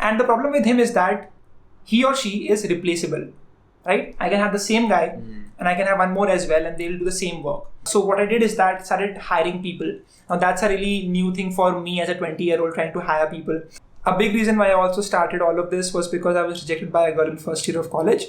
And the problem with him is that he or she is replaceable, right? I can have the same guy and I can have one more as well, and they'll do the same work. So what I did is that started hiring people. Now that's a really new thing for me as a 20-year-old trying to hire people. A big reason why I also started all of this was because I was rejected by a girl in first year of college.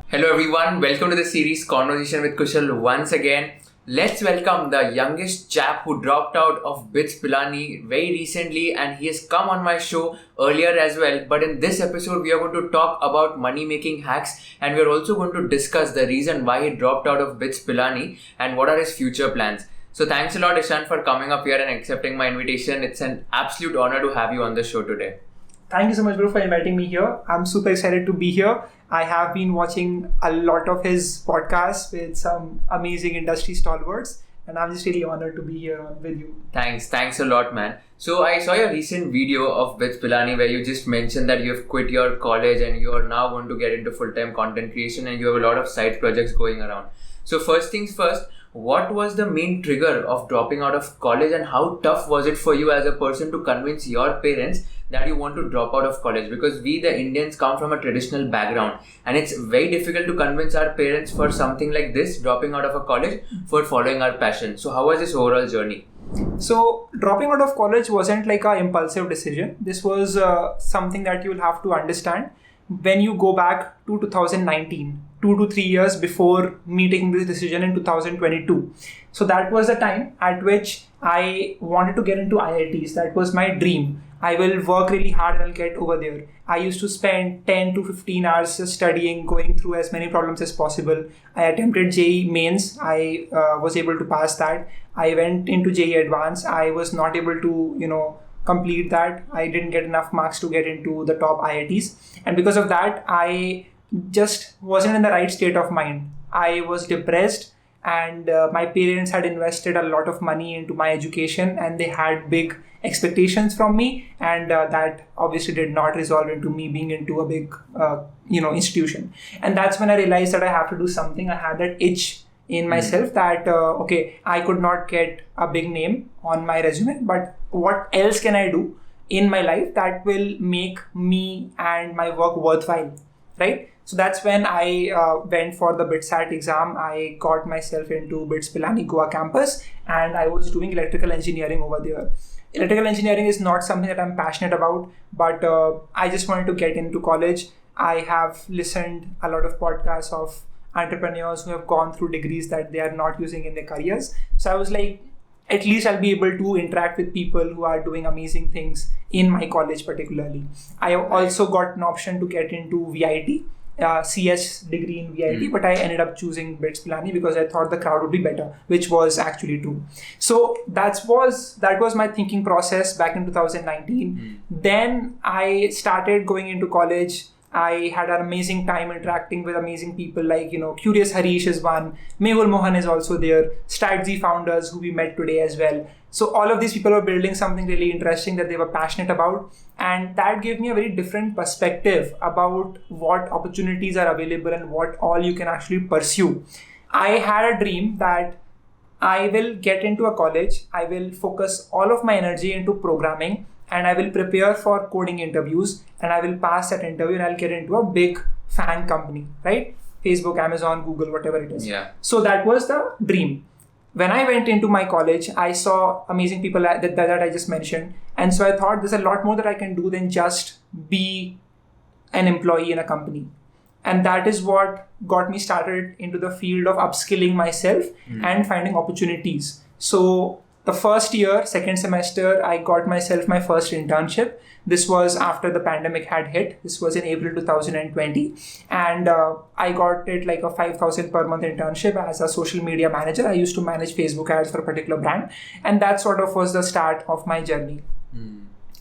Hello everyone, welcome to the series Conversation with Kushal once again. Let's welcome the youngest chap who dropped out of BITS Pilani very recently, and he has come on my show earlier as well. But in this episode, we are going to talk about money-making hacks, and we are also going to discuss the reason why he dropped out of BITS Pilani and what are his future plans. So thanks a lot, Ishan, for coming up here and accepting my invitation. It's an absolute honor to have you on the show today. Thank you so much, bro, for inviting me here. I'm super excited to be here. I have been watching a lot of his podcasts with some amazing industry stalwarts, and I'm just really honored to be here with you. Thanks a lot, man. So I saw your recent video of BITS Pilani where you just mentioned that you have quit your college and you are now going to get into full-time content creation and you have a lot of side projects going around. So first things first, what was the main trigger of dropping out of college and how tough was it for you as a person to convince your parents that you want to drop out of college? Because we the Indians come from a traditional background and it's very difficult to convince our parents for something like this, dropping out of a college for following our passion. So how was this overall journey? So dropping out of college wasn't like an impulsive decision. This was something that you'll have to understand when you go back to 2019, 2 to 3 years before me taking this decision in 2022. So that was the time at which I wanted to get into IITs. That was my dream. I will work really hard and I'll get over there. I used to spend 10 to 15 hours just studying, going through as many problems as possible. I attempted JEE mains. I was able to pass that. I went into JEE advanced. I was not able to, complete that. I didn't get enough marks to get into the top IITs. And because of that, I just wasn't in the right state of mind. I was depressed, and my parents had invested a lot of money into my education and they had big expectations from me, and that obviously did not resolve into me being into a big institution. And that's when I realized that I have to do something. I had that itch in myself that I could not get a big name on my resume, but what else can I do in my life that will make me and my work worthwhile, right? So that's when I went for the BITSAT exam. I got myself into BITS Pilani Goa campus, and I was doing electrical engineering over there. Electrical engineering is not something that I'm passionate about, but I just wanted to get into college. I have listened a lot of podcasts of entrepreneurs who have gone through degrees that they are not using in their careers. So I was like, at least I'll be able to interact with people who are doing amazing things in my college particularly. I also got an option to get into VIT, CS degree in VIT, but I ended up choosing BITS Pilani because I thought the crowd would be better, which was actually true. So that was my thinking process back in 2019. Then I started going into college. I had an amazing time interacting with amazing people like, Curious Harish is one, Mehul Mohan is also there, Strategy founders who we met today as well. So all of these people were building something really interesting that they were passionate about. And that gave me a very different perspective about what opportunities are available and what all you can actually pursue. I had a dream that I will get into a college, I will focus all of my energy into programming, and I will prepare for coding interviews, and I will pass that interview and I'll get into a big fan company, right? Facebook, Amazon, Google, whatever it is. Yeah. So that was the dream. When I went into my college, I saw amazing people that I just mentioned. And so I thought there's a lot more that I can do than just be an employee in a company. And that is what got me started into the field of upskilling myself and finding opportunities. So the first year, second semester, I got myself my first internship. This was after the pandemic had hit. This was in April 2020. And I got it like a 5,000 per month internship as a social media manager. I used to manage Facebook ads for a particular brand. And that sort of was the start of my journey.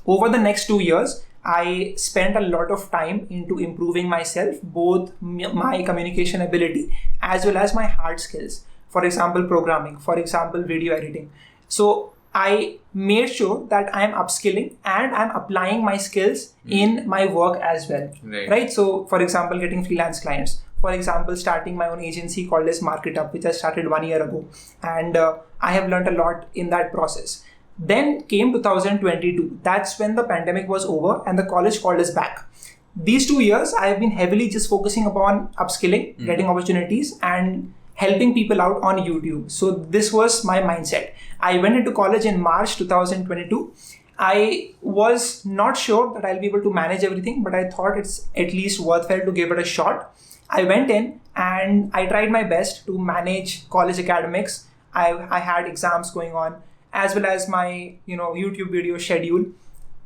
Over the next 2 years, I spent a lot of time into improving myself, both my communication ability as well as my hard skills. For example, programming, for example, video editing. So I made sure that I'm upskilling and I'm applying my skills in my work as well. Right? So for example, getting freelance clients. For example, starting my own agency called as MarkitUp, which I started 1 year ago. And I have learned a lot in that process. Then came 2022. That's when the pandemic was over and the college called us back. These 2 years, I have been heavily just focusing upon upskilling, getting opportunities, and helping people out on YouTube. So this was my mindset. I went into college in March 2022. I was not sure that I'll be able to manage everything, but I thought it's at least worthwhile to give it a shot. I went in and I tried my best to manage college academics. I had exams going on, as well as my YouTube video schedule,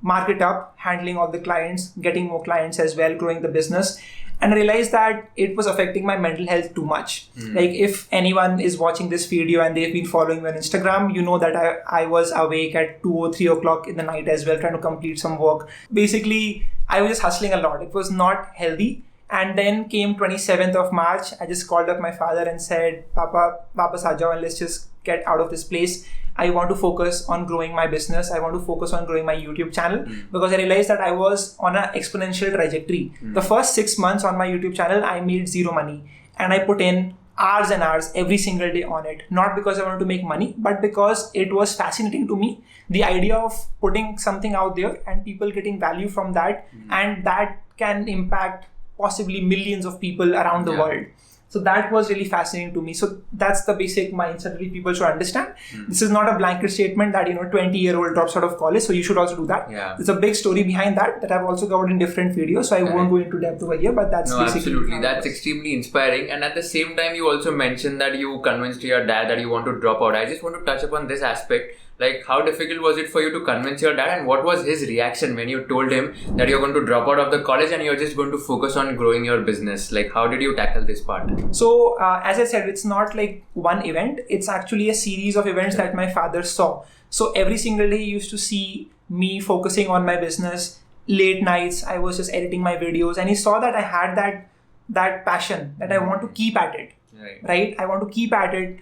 MarkitUp, handling all the clients, getting more clients as well, growing the business. And I realized that it was affecting my mental health too much. Like if anyone is watching this video and they've been following me on Instagram, you know that I was awake at 2 or 3 o'clock in the night as well, trying to complete some work. Basically, I was just hustling a lot. It was not healthy. And then came 27th of March, I just called up my father and said, Papa, Papa Sajao, and let's just get out of this place. I want to focus on growing my business. I want to focus on growing my YouTube channel because I realized that I was on an exponential trajectory. The first 6 months on my YouTube channel, I made zero money and I put in hours and hours every single day on it. Not because I wanted to make money, but because it was fascinating to me. The idea of putting something out there and people getting value from that and that can impact possibly millions of people around the world. So that was really fascinating to me. So that's the basic mindset that people should understand. This is not a blanket statement that 20-year-old drops out of college, so you should also do that. There's a big story behind that I've also covered in different videos, so I won't go into depth over here, but that's basically absolutely. That's extremely inspiring. And at the same time, you also mentioned that you convinced your dad that you want to drop out. I just want to touch upon this aspect. Like, how difficult was it for you to convince your dad, and what was his reaction when you told him that you're going to drop out of the college and you're just going to focus on growing your business? Like, how did you tackle this part? So, as I said, it's not like one event. It's actually a series of events that my father saw. So, every single day he used to see me focusing on my business. Late nights, I was just editing my videos, and he saw that I had that passion, that I want to keep at it. Right? I want to keep at it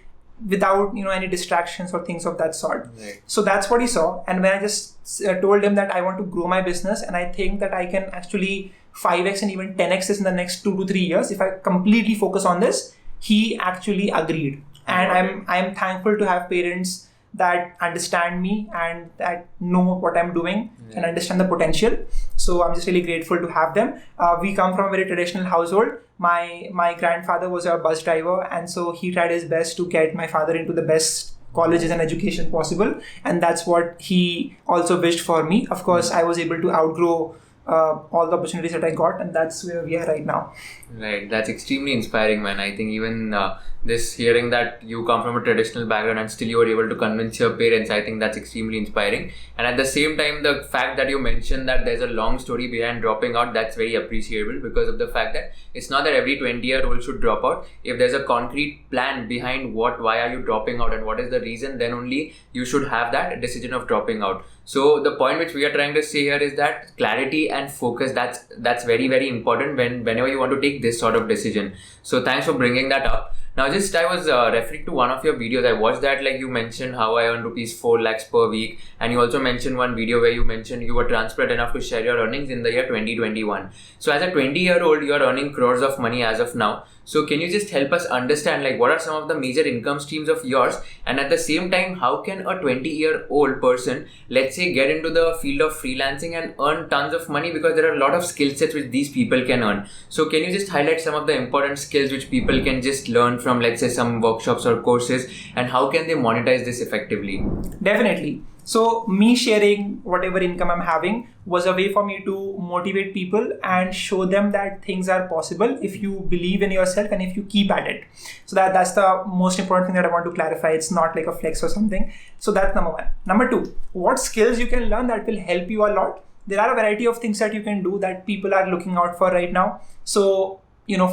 without any distractions or things of that sort. So that's what he saw. And when I just told him that I want to grow my business and I think that I can actually 5x and even 10x this in the next 2 to 3 years if I completely focus on this, he actually agreed. And I'm thankful to have parents that understand me and that know what I'm doing and understand the potential. So I'm just really grateful to have them. We come from a very traditional household. My grandfather was a bus driver, and so he tried his best to get my father into the best colleges and education possible, and that's what he also wished for me. Of course, I was able to outgrow all the opportunities that I got, and that's where we are right now. Right, that's extremely inspiring, man. I think even this hearing that you come from a traditional background and still you were able to convince your parents, I think that's extremely inspiring. And at the same time, the fact that you mentioned that there's a long story behind dropping out, that's very appreciable because of the fact that it's not that every 20-year-old should drop out. If there's a concrete plan behind why are you dropping out and what is the reason, then only you should have that decision of dropping out. So the point which we are trying to say here is that clarity and focus, that's very, very important whenever you want to take this sort of decision. So thanks for bringing that up. Now, I was referring to one of your videos. I watched that, like you mentioned how I earn rupees 4 lakhs per week. And you also mentioned one video where you mentioned you were transparent enough to share your earnings in the year 2021. So as a 20-year-old, you are earning crores of money as of now. So can you just help us understand, like, what are some of the major income streams of yours? And at the same time, how can a 20-year-old person, let's say, get into the field of freelancing and earn tons of money? Because there are a lot of skill sets which these people can earn. So can you just highlight some of the important skills which people can just learn from, let's say, some workshops or courses, and how can they monetize this effectively? Definitely. So me sharing whatever income I'm having was a way for me to motivate people and show them that things are possible if you believe in yourself and if you keep at it. So that's the most important thing that I want to clarify. It's not like a flex or something. So that's number one. Number two, what skills you can learn that will help you a lot? There are a variety of things that you can do that people are looking out for right now. So,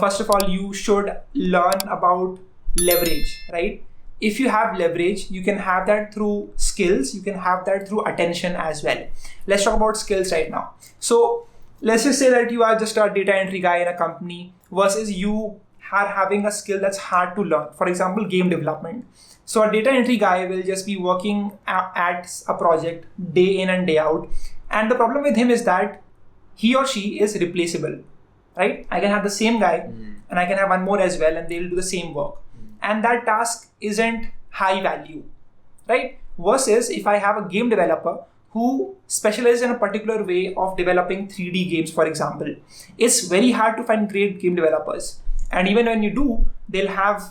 first of all, you should learn about leverage, right? If you have leverage, you can have that through skills, you can have that through attention as well. Let's talk about skills right now. So let's just say that you are just a data entry guy in a company versus you are having a skill that's hard to learn. For example, game development. So a data entry guy will just be working at a project day in and day out. And the problem with him is that he or she is replaceable, right? I can have the same guy and I can have one more as well, and they'll do the same work. And that task isn't high value, right? Versus if I have a game developer who specializes in a particular way of developing 3D games, for example, it's very hard to find great game developers. And even when you do, they'll have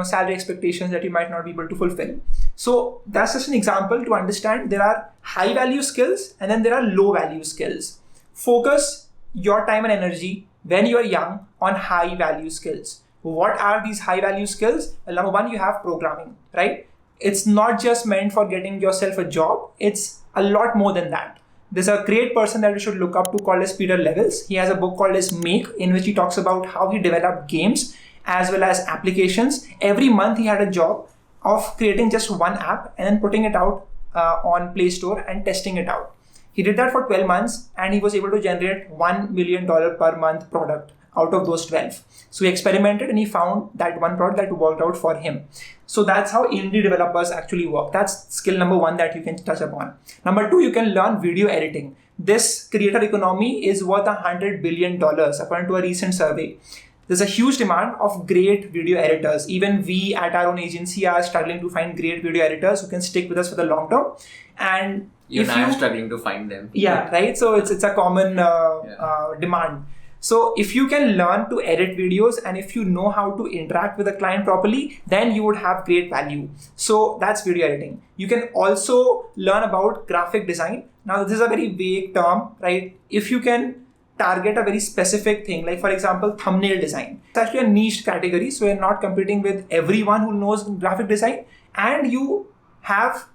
salary expectations that you might not be able to fulfill. So that's just an example to understand there are high value skills and then there are low value skills. Focus your time and energy when you are young on high value skills. What are these high value skills? Well, number one, you have programming, right? It's not just meant for getting yourself a job. It's a lot more than that. There's a great person that you should look up to called as Peter Levels. He has a book called as Make, in which he talks about how he developed games as well as applications. Every month he had a job of creating just one app and then putting it out on Play Store and testing it out. He did that for 12 months and he was able to generate $1 million per month product out of those 12. So he experimented and he found that one product that worked out for him. So that's how indie developers actually work. That's skill number one that you can touch upon. Number two, you can learn video editing. This creator economy is worth $100 billion according to a recent survey. There's a huge demand of great video editors. Even we at our own agency are struggling to find great video editors who can stick with us for the long term. And I'm struggling to find them. Yeah, right. So it's a common demand. So if you can learn to edit videos and if you know how to interact with the client properly, then you would have great value. So that's video editing. You can also learn about graphic design. Now, this is a very vague term, right? If you can target a very specific thing, like for example, thumbnail design. It's actually a niche category. So you're not competing with everyone who knows graphic design, and you have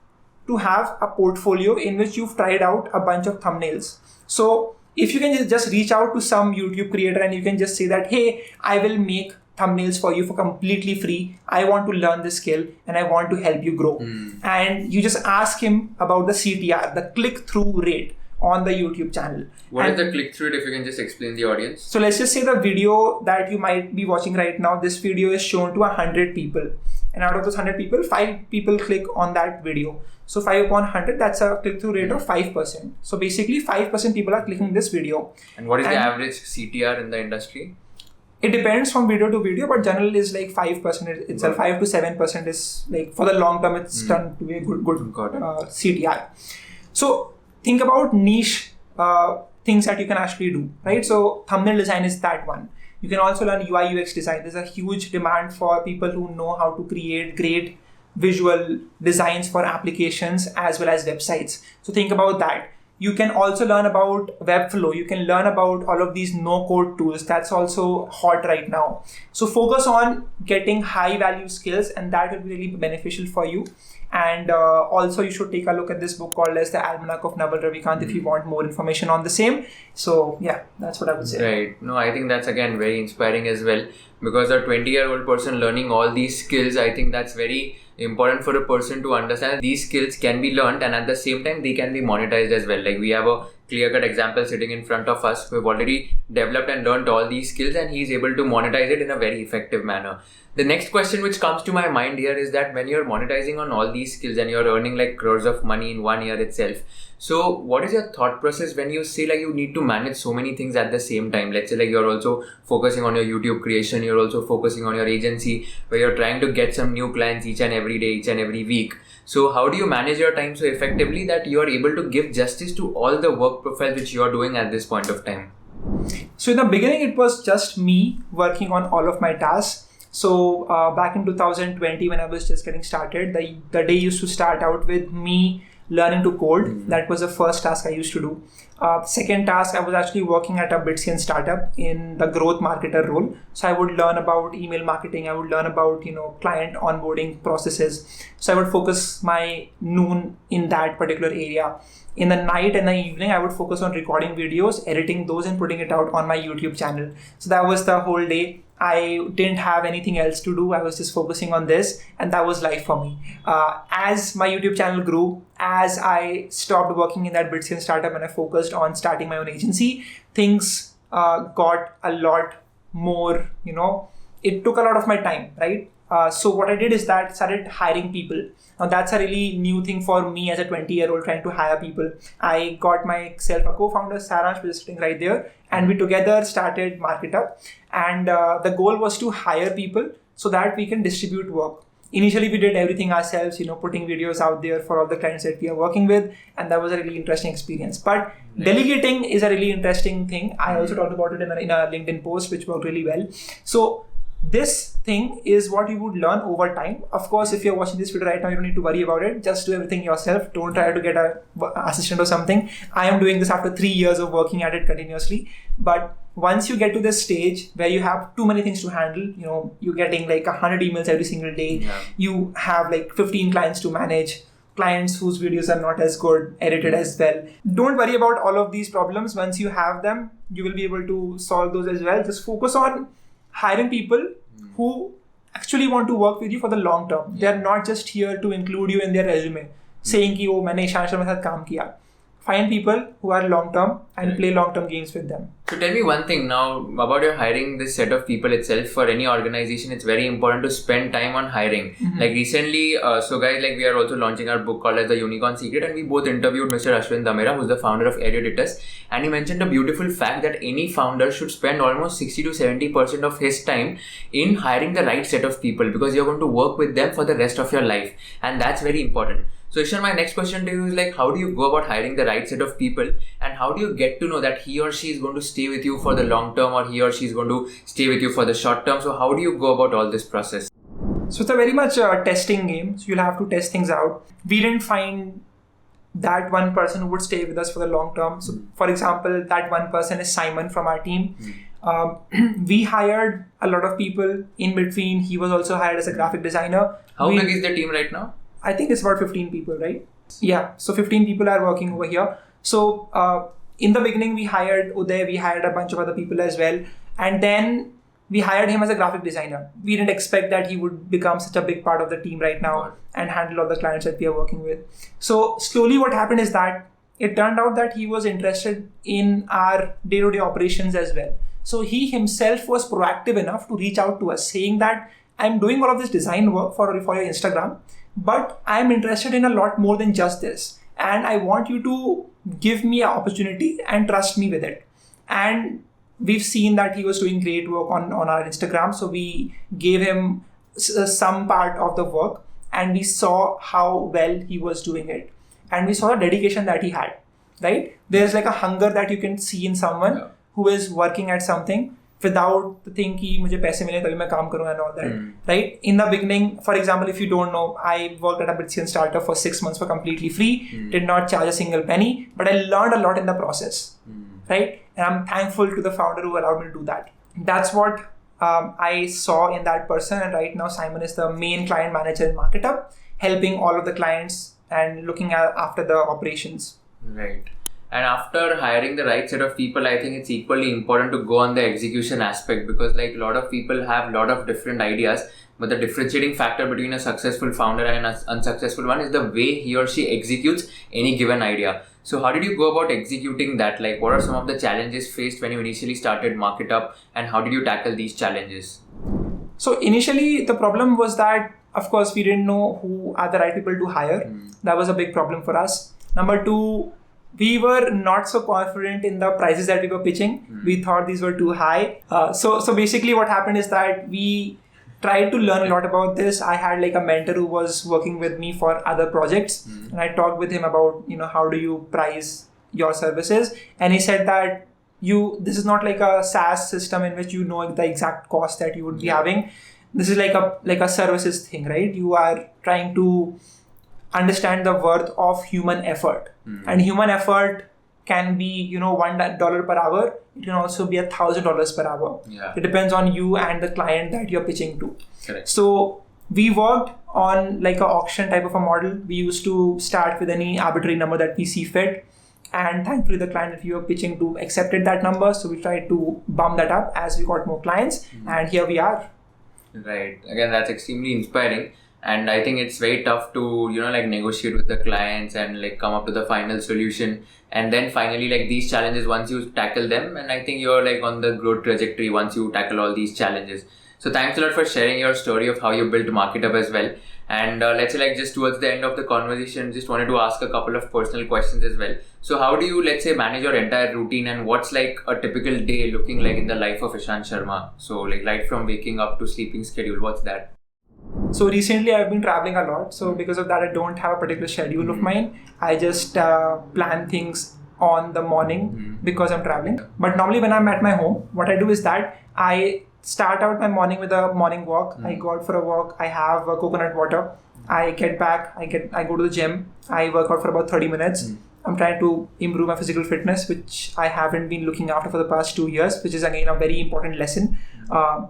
to have a portfolio in which you've tried out a bunch of thumbnails. So if you can just reach out to some YouTube creator and you can just say that, hey, I will make thumbnails for you for completely free. I want to learn this skill and I want to help you grow. And you just ask him about the CTR, the click-through rate on the YouTube channel. What is the click-through rate, if you can just explain the audience? So let's just say the video that you might be watching right now, this video is shown to 100 people. And out of those 100 people, 5 people click on that video. So 5 upon 100, that's a click-through rate of 5%. So basically 5% people are clicking this video. And what is the average CTR in the industry? It depends from video to video, but generally is like 5% itself. 5 to 7% is like, for the long term, it's turned to be a good CTR. So think about niche things that you can actually do, right? So thumbnail design is that one. You can also learn UI UX design. There's a huge demand for people who know how to create great visual designs for applications as well as websites. So think about that. You can also learn about Webflow. You can learn about all of these no-code tools. That's also hot right now. So focus on getting high-value skills, and that will be really beneficial for you. And also, you should take a look at this book called as The Almanac of Naval Ravikant if you want more information on the same. So yeah, that's what I would say. Right. No, I think that's again very inspiring as well, because a 20-year-old person learning all these skills, I think that's very important for a person to understand these skills can be learned, and at the same time they can be monetized as well. Like we have a clear-cut example sitting in front of us who have already developed and learned all these skills, and he's able to monetize it in a very effective manner. The next question which comes to my mind here is that when you're monetizing on all these skills and you're earning like crores of money in 1 year itself, so what is your thought process when you say like you need to manage so many things at the same time? Let's say like you're also focusing on your YouTube creation, you're also focusing on your agency where you're trying to get some new clients each and every day, each and every week. So how do you manage your time so effectively that you are able to give justice to all the work profiles which you are doing at this point of time? So in the beginning, it was just me working on all of my tasks. So back in 2020, when I was just getting started, the day used to start out with me learning to code. That was the first task I used to do. Second task, I was actually working at a BITS startup in the growth marketer role. So I would learn about email marketing. I would learn about, client onboarding processes. So I would focus my noon in that particular area. In the night and the evening, I would focus on recording videos, editing those and putting it out on my YouTube channel. So that was the whole day. I didn't have anything else to do. I was just focusing on this, and that was life for me. As my YouTube channel grew, as I stopped working in that BITS startup and I focused on starting my own agency, things got a lot more, it took a lot of my time, right? So what I did is that started hiring people. Now that's a really new thing for me as a 20-year-old trying to hire people. I got myself a co-founder, Saransh, who is sitting right there, and we together started MarkitUp. And the goal was to hire people so that we can distribute work. Initially, we did everything ourselves, putting videos out there for all the clients that we are working with. And that was a really interesting experience. But delegating is a really interesting thing. I also talked about it in a LinkedIn post, which worked really well. So this thing is what you would learn over time. Of course, if you're watching this video right now, you don't need to worry about it. Just do everything yourself. Don't try to get an assistant or something. I am doing this after 3 years of working at it continuously. But once you get to this stage where you have too many things to handle, you're getting like 100 emails every single day. Yeah. You have like 15 clients to manage, clients whose videos are not as good, edited as well. Don't worry about all of these problems. Once you have them, you will be able to solve those as well. Just focus on hiring people who actually want to work with you for the long term. Yeah. They're not just here to include you in their resume, saying कि वो मैंने ईशान शर्मा के साथ काम किया. Find people who are long term and play long term games with them. So tell me one thing now about your hiring this set of people itself. For any organization, it's very important to spend time on hiring. Like recently, so guys, like we are also launching our book called as The Unicorn Secret, and we both interviewed Mr. Ashwin Damera, who's the founder of Editors, and he mentioned a beautiful fact that any founder should spend almost 60 to 70% of his time in hiring the right set of people, because you're going to work with them for the rest of your life, and that's very important. So Ishan, my next question to you is like, how do you go about hiring the right set of people, and how do you get to know that he or she is going to stay with you for the long term, or he or she is going to stay with you for the short term? So how do you go about all this process? So it's a very much testing game. So you'll have to test things out. We didn't find that one person who would stay with us for the long term. So for example, that one person is Simon from our team. We hired a lot of people in between. He was also hired as a graphic designer. How big is the team right now? I think it's about 15 people, right? Yeah. So 15 people are working over here. So in the beginning, we hired Uday, we hired a bunch of other people as well. And then we hired him as a graphic designer. We didn't expect that he would become such a big part of the team right now and handle all the clients that we are working with. So slowly what happened is that it turned out that he was interested in our day-to-day operations as well. So he himself was proactive enough to reach out to us saying that I'm doing all of this design work for your Instagram, but I'm interested in a lot more than just this. And I want you to give me an opportunity and trust me with it. And we've seen that he was doing great work on our Instagram. So we gave him some part of the work and we saw how well he was doing it. And we saw the dedication that he had, right? There's like a hunger that you can see in someone who is working at something without the thing कि मुझे पैसे मिले तभी मैं काम करूँ and all that, right? In the beginning, for example, if you don't know, I worked at a BITS startup for 6 months for completely free, did not charge a single penny, but I learned a lot in the process, right? And I'm thankful to the founder who allowed me to do that. That's what I saw in that person, and right now Simon is the main client manager in MarkitUp, helping all of the clients and looking after the operations. Right. And after hiring the right set of people, I think it's equally important to go on the execution aspect, because like a lot of people have a lot of different ideas, but the differentiating factor between a successful founder and an unsuccessful one is the way he or she executes any given idea. So how did you go about executing that? Like, what are some of the challenges faced when you initially started MarkitUp, and how did you tackle these challenges? So initially the problem was that, of course, we didn't know who are the right people to hire. That was a big problem for us. Number two, we were not so confident in the prices that we were pitching. We thought these were too high. So basically what happened is that we tried to learn a lot about this. I had like a mentor who was working with me for other projects. And I talked with him about, how do you price your services? And he said that this is not like a SaaS system in which you know the exact cost that you would be having. This is like a services thing, right? You are trying to understand the worth of human effort. And human effort can be, $1 per hour. It can also be $1,000 per hour. It depends on you and the client that you're pitching to. Correct. So we worked on like an auction type of a model. We used to start with any arbitrary number that we see fit. And thankfully the client that we were pitching to accepted that number. So we tried to bump that up as we got more clients. And here we are. Right. Again, that's extremely inspiring. And I think it's very tough to, negotiate with the clients and like come up to the final solution. And then finally, like these challenges, once you tackle them, and I think you're like on the growth trajectory once you tackle all these challenges. So thanks a lot for sharing your story of how you built MarkitUp as well. And let's say like just towards the end of the conversation, just wanted to ask a couple of personal questions as well. So how do you, let's say, manage your entire routine, and what's like a typical day looking like in the life of Ishan Sharma? So like right from waking up to sleeping schedule, what's that? So recently I've been traveling a lot. So because of that, I don't have a particular schedule of mine. I just plan things on the morning because I'm traveling. But normally when I'm at my home, what I do is that I start out my morning with a morning walk. I go out for a walk. I have coconut water. I get back. I go to the gym. I work out for about 30 minutes. I'm trying to improve my physical fitness, which I haven't been looking after for the past 2 years, which is again a very important lesson.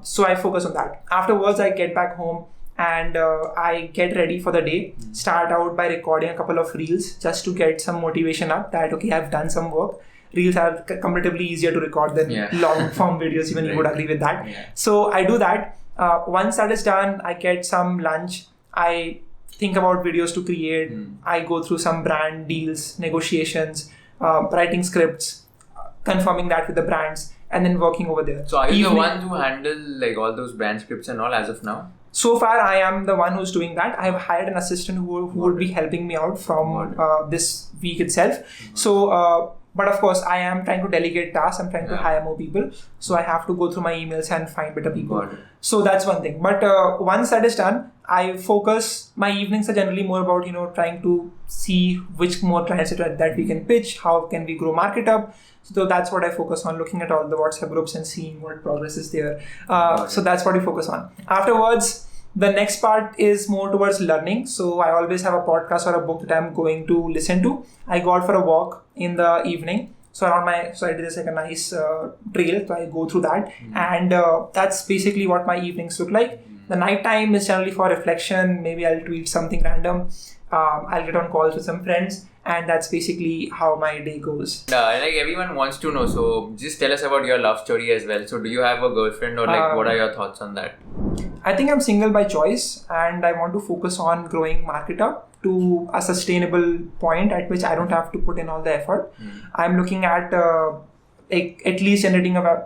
So I focus on that. Afterwards, I get back home and I get ready for the day. Start out by recording a couple of reels just to get some motivation up that, okay, I've done some work. Reels are comparatively easier to record than long form videos, even you would agree with that. So I do that. Once that is done, I get some lunch. I think about videos to create. I go through some brand deals, negotiations, writing scripts, confirming that with the brands, and then working over there. So are you the one who handle like all those brand scripts and all as of now? So far, I am the one who's doing that. I have hired an assistant who would be helping me out from this week itself. So, but of course, I am trying to delegate tasks. I'm trying to hire more people. So I have to go through my emails and find better people. So that's one thing. But once that is done, I focus. My evenings are generally more about trying to see which more clients that we can pitch. How can we grow MarkitUp? So that's what I focus on, looking at all the WhatsApp groups and seeing what progress is there. So that's what we focus on. Afterwards, the next part is more towards learning. So I always have a podcast or a book that I'm going to listen to. I go out for a walk in the evening. So I did this like a nice trail. So I go through that. And that's basically what my evenings look like. The night time is generally for reflection. Maybe I'll tweet something random. I'll get on calls with some friends. And that's basically how my day goes. Like everyone wants to know, so just tell us about your love story as well. So do you have a girlfriend, or like what are your thoughts on that? I think I'm single by choice, and I want to focus on growing MarkitUp to a sustainable point at which I don't have to put in all the effort. I'm looking at at least generating a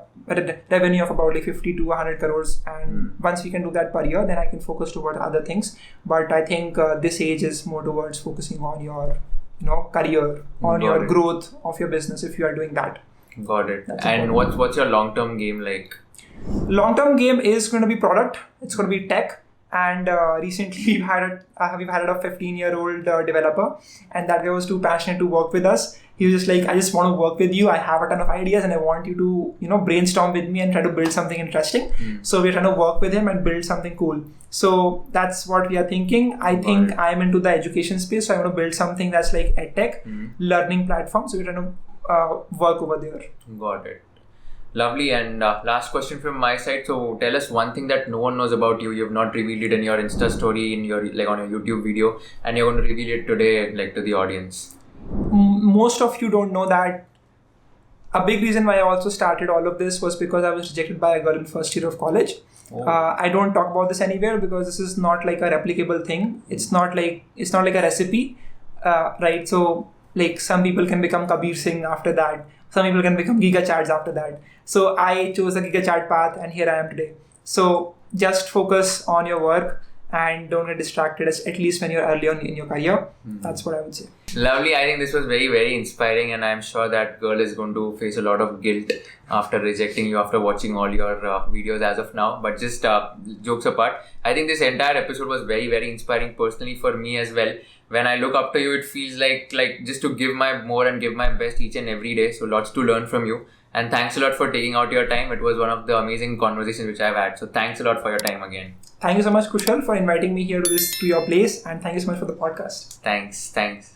revenue of about like 50 to 100 crores, and once we can do that per year, then I can focus towards other things. But I think this age is more towards focusing on your career, on your growth of your business if you are doing that. Got it. And what's your long-term game like? Long-term game is going to be product. It's going to be tech. And recently we've hired a 15-year-old developer, and that guy was too passionate to work with us. He was just like, I just want to work with you. I have a ton of ideas and I want you to, brainstorm with me and try to build something interesting. So we're trying to work with him and build something cool. So that's what we are thinking. I think I'm into the education space. So I want to build something that's like edtech, learning platform. So we're trying to work over there. Got it. Lovely. And last question from my side. So tell us one thing that no one knows about you. You've not revealed it in your Insta story, in your on your YouTube video, and you're going to reveal it today, to the audience. Most of you don't know that a big reason why I also started all of this was because I was rejected by a girl in first year of college. I don't talk about this anywhere because this is not like a replicable thing. It's not like a recipe, right? So like some people can become Kabir Singh after that. Some people can become GigaCharts after that. So I chose the GigaChart path, and here I am today. So just focus on your work and don't get distracted, at least when you're early on in your career. That's what I would say. Lovely. I think this was very, very inspiring, and I'm sure that girl is going to face a lot of guilt after rejecting you after watching all your videos as of now. But just jokes apart, I think this entire episode was very, very inspiring personally for me as well. When I look up to you, it feels like just to give my more and give my best each and every day. So lots to learn from you. And thanks a lot for taking out your time. It was one of the amazing conversations which I've had. So thanks a lot for your time again. Thank you so much, Kushal, for inviting me here to your place. And thank you so much for the podcast. Thanks.